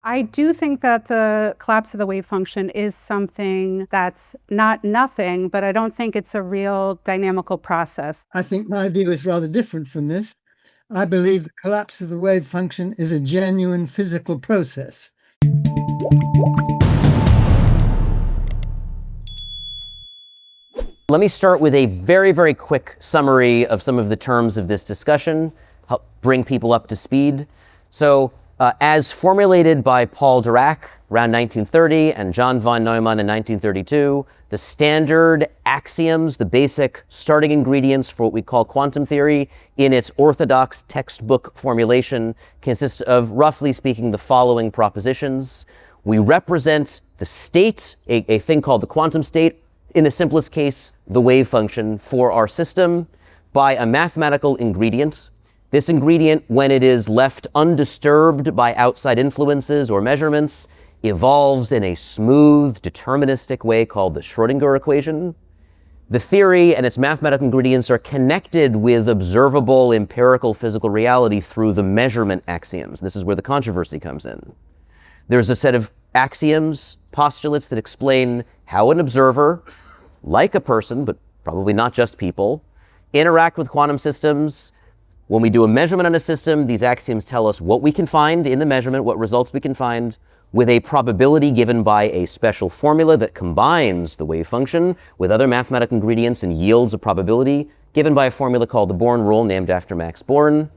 I do think that the collapse of the wave function is something that's not nothing, but I don't think it's a real dynamical process. I think my view is rather different from this. I believe the collapse of the wave function is a genuine physical process. Let me start with a very, very quick summary of some of the terms of this discussion, help bring people up to speed. So, as formulated by Paul Dirac around 1930 and John von Neumann in 1932, the standard axioms, the basic starting ingredients for what we call quantum theory in its orthodox textbook formulation consist of, roughly speaking, the following propositions. We represent the state, a thing called the quantum state, in the simplest case, the wave function for our system, by a mathematical ingredient. This ingredient, when it is left undisturbed by outside influences or measurements, evolves in a smooth, deterministic way called the Schrödinger equation. The theory and its mathematical ingredients are connected with observable empirical physical reality through the measurement axioms. This is where the controversy comes in. There's a set of axioms, postulates that explain how an observer, like a person, but probably not just people, interact with quantum systems. When we do a measurement on a system, these axioms tell us what we can find in the measurement, what results we can find, with a probability given by a special formula that combines the wave function with other mathematical ingredients and yields a probability given by a formula called the Born rule, named after Max Born.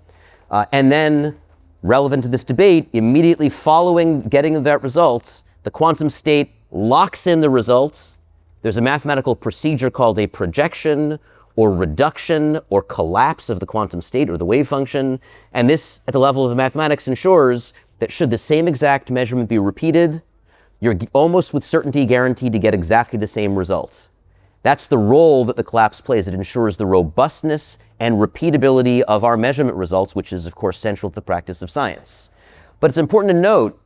And then, relevant to this debate, immediately following getting that result, the quantum state locks in the result. There's a mathematical procedure called a projection or reduction or collapse of the quantum state or the wave function. And this, at the level of the mathematics, ensures that should the same exact measurement be repeated, you're almost with certainty guaranteed to get exactly the same result. That's the role that the collapse plays. It ensures the robustness and repeatability of our measurement results, which is, of course, central to the practice of science. But it's important to note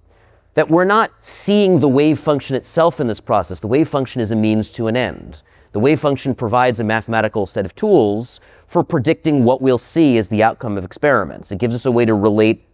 that we're not seeing the wave function itself in this process. The wave function is a means to an end. The wave function provides a mathematical set of tools for predicting what we'll see as the outcome of experiments. It gives us a way to relate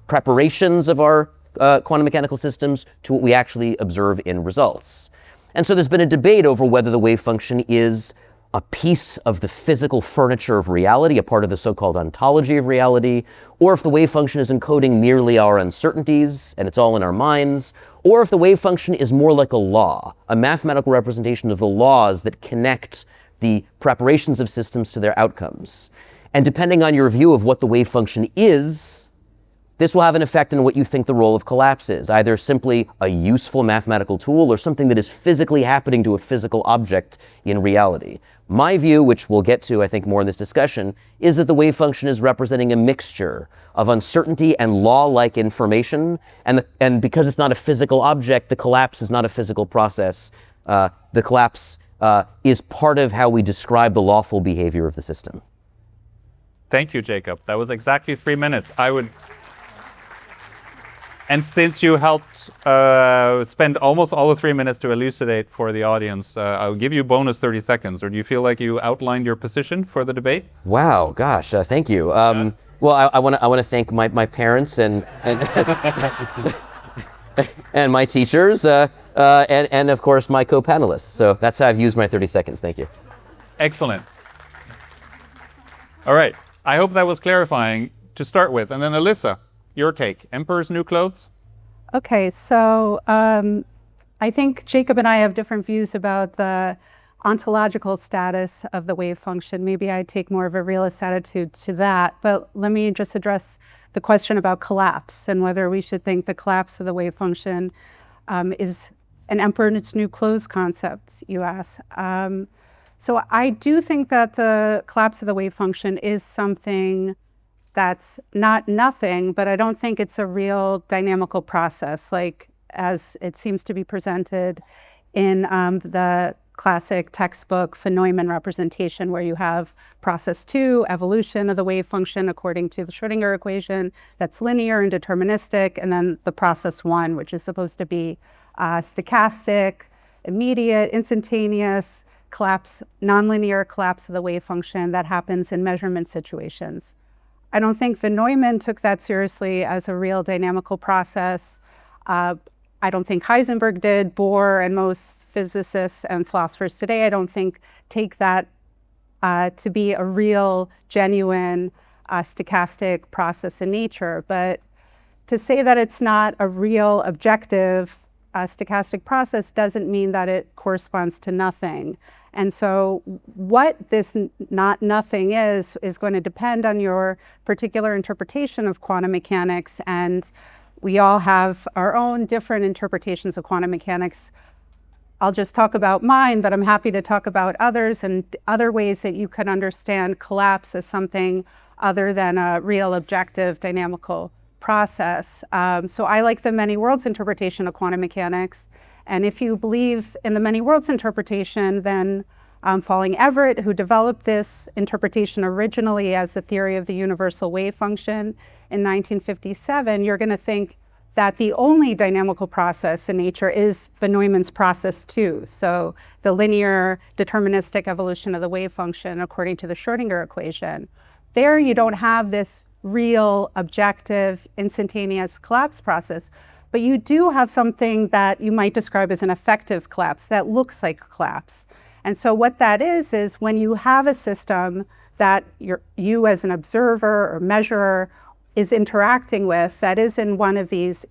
preparations of our quantum mechanical systems to what we actually observe in results. And so there's been a debate over whether the wave function is a piece of the physical furniture of reality, a part of the so-called ontology of reality, or if the wave function is encoding merely our uncertainties and it's all in our minds, or if the wave function is more like a law, a mathematical representation of the laws that connect the preparations of systems to their outcomes. And depending on your view of what the wave function is, this will have an effect on what you think the role of collapse is, either simply a useful mathematical tool or something that is physically happening to a physical object in reality. My view, which we'll get to, I think, more in this discussion, is that the wave function is representing a mixture of uncertainty and law-like information, and because it's not a physical object, the collapse is not a physical process. The collapse is part of how we describe the lawful behavior of the system. Thank you, Jacob. That was exactly 3 minutes. And since you helped spend almost all the 3 minutes to elucidate for the audience, I'll give you bonus 30 seconds. Or do you feel like you outlined your position for the debate? Wow, gosh, thank you. Well, I want to thank my parents and and my teachers and of course my co-panelists. So that's how I've used my 30 seconds. Thank you. Excellent. All right. I hope that was clarifying to start with. And then Alyssa, your take. Emperor's New Clothes? Okay, so I think Jacob and I have different views about the ontological status of the wave function. Maybe I take more of a realist attitude to that, but let me just address the question about collapse and whether we should think the collapse of the wave function is an emperor in its new clothes concept, you ask. So I do think that the collapse of the wave function is something that's not nothing, but I don't think it's a real dynamical process, like as it seems to be presented in the classic textbook von Neumann representation, where you have process 2, evolution of the wave function according to the Schrödinger equation, that's linear and deterministic, and then the process 1, which is supposed to be stochastic, immediate, instantaneous collapse, nonlinear collapse of the wave function that happens in measurement situations. I don't think von Neumann took that seriously as a real dynamical process. I don't think Heisenberg did. Bohr and most physicists and philosophers today, I don't think take that to be a real, genuine, stochastic process in nature. But to say that it's not a real, objective, stochastic process doesn't mean that it corresponds to nothing. And so what this not nothing is going to depend on your particular interpretation of quantum mechanics. And we all have our own different interpretations of quantum mechanics. I'll just talk about mine, but I'm happy to talk about others and other ways that you can understand collapse as something other than a real, objective, dynamical process. So I like the many worlds interpretation of quantum mechanics. And if you believe in the many worlds interpretation, then following Everett, who developed this interpretation originally as the theory of the universal wave function in 1957, you're going to think that the only dynamical process in nature is von Neumann's process 2. So the linear deterministic evolution of the wave function according to the Schrödinger equation. There you don't have this real, objective, instantaneous collapse process, but you do have something that you might describe as an effective collapse that looks like collapse. And so what that is when you have a system that you as an observer or measurer is interacting with that is in one of these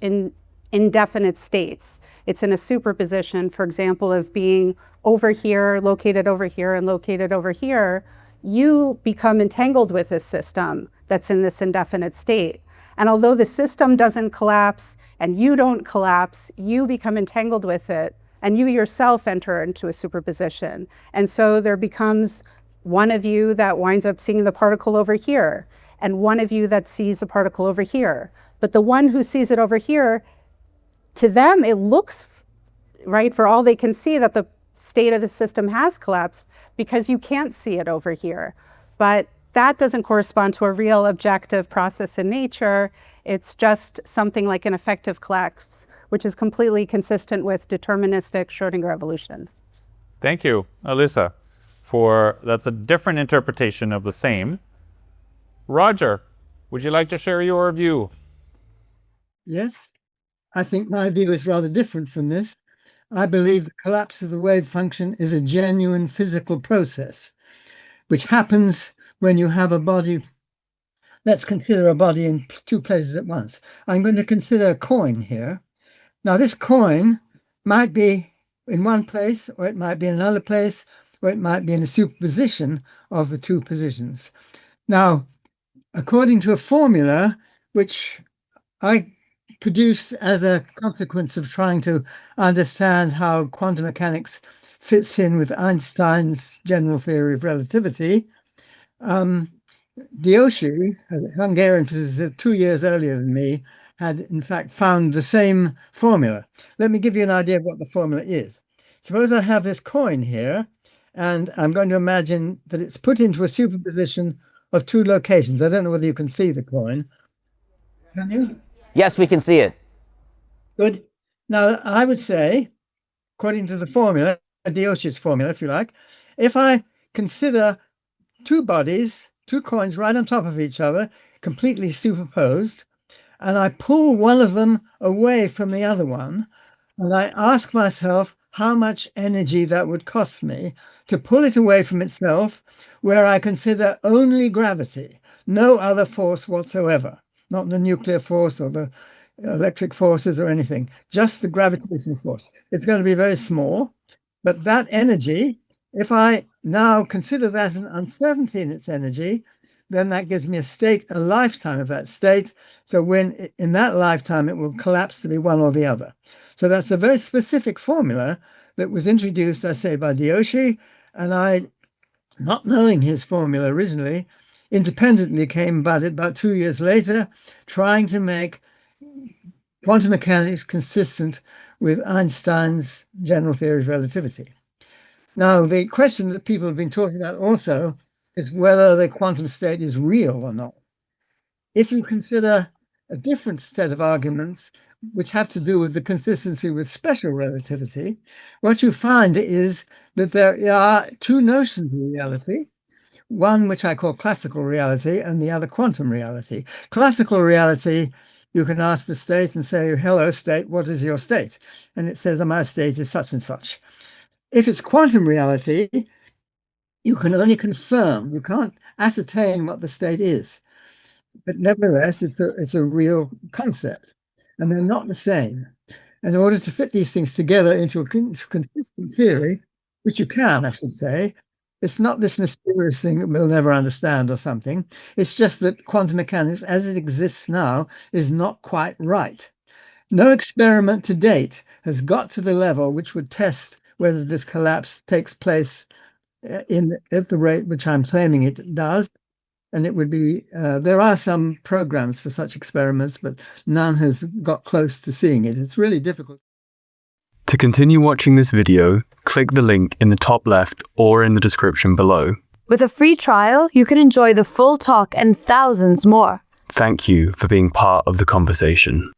indefinite states. It's in a superposition, for example, of being over here, located over here, and located over here. You become entangled with this system that's in this indefinite state. And although the system doesn't collapse and you don't collapse, you become entangled with it and you yourself enter into a superposition. And so there becomes one of you that winds up seeing the particle over here and one of you that sees the particle over here. But the one who sees it over here, to them, it looks, right, for all they can see, that the state of the system has collapsed because you can't see it over here. But that doesn't correspond to a real objective process in nature. It's just something like an effective collapse, which is completely consistent with deterministic Schrödinger evolution. Thank you, Alyssa, that's a different interpretation of the same. Roger, would you like to share your view? Yes, I think my view is rather different from this. I believe the collapse of the wave function is a genuine physical process, which happens when you have a body. Let's consider a body in two places at once. I'm going to consider a coin here. Now, this coin might be in one place, or it might be in another place, or it might be in a superposition of the two positions. Now, according to a formula which I produced as a consequence of trying to understand how quantum mechanics fits in with Einstein's general theory of relativity, Diósi, a Hungarian physicist 2 years earlier than me, had in fact found the same formula. Let me give you an idea of what the formula is. Suppose I have this coin here, and I'm going to imagine that it's put into a superposition of two locations. I don't know whether you can see the coin. Can you? Yes, we can see it. Good. Now, I would say, according to the formula, Diósi's formula, if you like, if I consider two bodies, two coins right on top of each other, completely superposed, and I pull one of them away from the other one, and I ask myself how much energy that would cost me to pull it away from itself, where I consider only gravity, no other force whatsoever, not the nuclear force or the electric forces or anything, just the gravitational force. It's going to be very small, but that energy, if I now consider that an uncertainty in its energy, then that gives me a lifetime of that state. So when in that lifetime, it will collapse to be one or the other. So that's a very specific formula that was introduced, I say, by Diósi, and I, not knowing his formula originally, independently came about it about 2 years later, trying to make quantum mechanics consistent with Einstein's general theory of relativity. Now, the question that people have been talking about also is whether the quantum state is real or not. If you consider a different set of arguments which have to do with the consistency with special relativity, what you find is that there are two notions of reality, one which I call classical reality and the other quantum reality. Classical reality you can ask the state and say, hello, state, what is your state? And it says, my state is such and such. If it's quantum reality, you can only confirm, you can't ascertain what the state is. But nevertheless, it's a real concept, and they're not the same. In order to fit these things together into a consistent theory, which you can, I should say, it's not this mysterious thing that we'll never understand or something. It's just that quantum mechanics, as it exists now, is not quite right. No experiment to date has got to the level which would test whether this collapse takes place at the rate which I'm claiming it does. And it would be, there are some programs for such experiments, but none has got close to seeing it. It's really difficult. To continue watching this video, click the link in the top left or in the description below. With a free trial, you can enjoy the full talk and thousands more. Thank you for being part of the conversation.